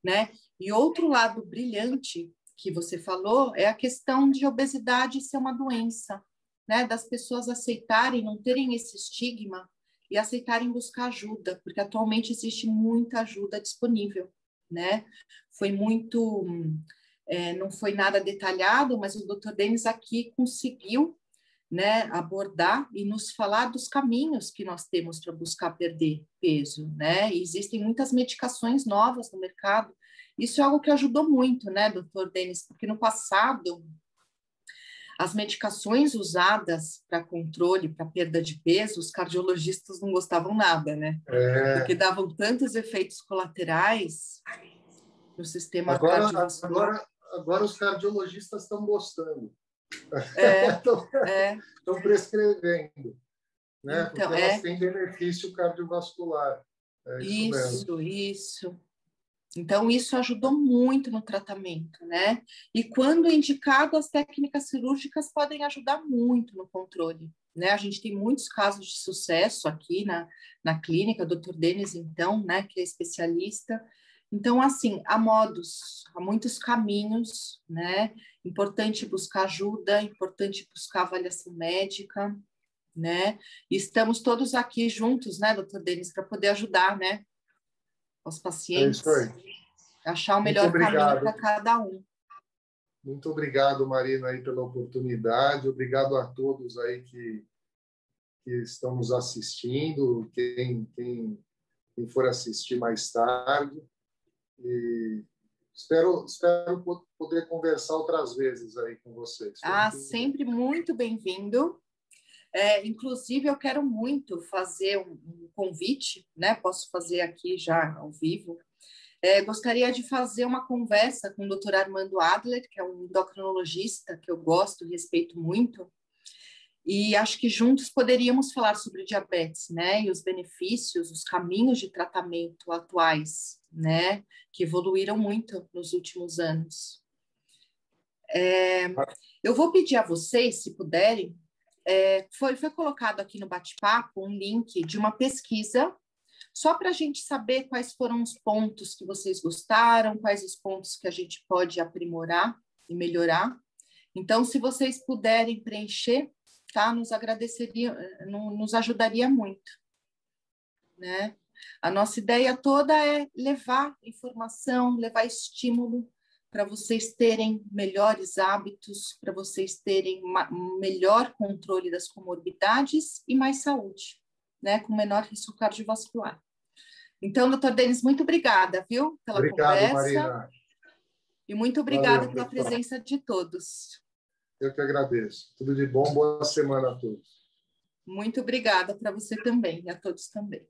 né? E outro lado brilhante que você falou é a questão de obesidade ser uma doença, né? Das pessoas aceitarem, não terem esse estigma e aceitarem buscar ajuda, porque atualmente existe muita ajuda disponível, né? Foi muito, não foi nada detalhado, mas o Dr. Denis aqui conseguiu, né, abordar e nos falar dos caminhos que nós temos para buscar perder peso, né? E existem muitas medicações novas no mercado. Isso é algo que ajudou muito, né, Dr. Denis? Porque no passado As medicações usadas para controle, para perda de peso, os cardiologistas não gostavam nada, né? Porque davam tantos efeitos colaterais no sistema cardiovascular. Agora os cardiologistas estão gostando. Estão prescrevendo, né? Então, porque elas têm benefício cardiovascular. Isso mesmo. Isso. Então, isso ajudou muito no tratamento, né? E quando indicado, as técnicas cirúrgicas podem ajudar muito no controle, né? A gente tem muitos casos de sucesso aqui na clínica, o Dr. Denis, então, né, que é especialista. Então, assim, há muitos caminhos, né? Importante buscar ajuda, importante buscar avaliação médica, né? E estamos todos aqui juntos, né, Dr. Denis, para poder ajudar, né? Aos pacientes, achar o melhor caminho para cada um. Muito obrigado, Marina, aí pela oportunidade. Obrigado a todos aí que estão nos assistindo, quem for assistir mais tarde. E espero poder conversar outras vezes aí com vocês. Sempre muito bem-vindo. Inclusive, eu quero muito fazer um convite, né? Posso fazer aqui já ao vivo. Gostaria de fazer uma conversa com o Dr. Armando Adler, que é um endocrinologista que eu gosto e respeito muito, e acho que juntos poderíamos falar sobre diabetes, né? E os benefícios, os caminhos de tratamento atuais, né? Que evoluíram muito nos últimos anos. Eu vou pedir a vocês, se puderem, foi colocado aqui no bate-papo um link de uma pesquisa, só para a gente saber quais foram os pontos que vocês gostaram, quais os pontos que a gente pode aprimorar e melhorar. Então, se vocês puderem preencher, tá? Nos ajudaria muito, né? A nossa ideia toda é levar informação, levar estímulo para vocês terem melhores hábitos, para vocês terem um melhor controle das comorbidades e mais saúde, né? Com menor risco cardiovascular. Então, doutor Denis, muito obrigada, viu? Pela conversa. Marina. E muito obrigada pela presença de todos. Eu que agradeço. Tudo de bom, boa semana a todos. Muito obrigada para você também e a todos também.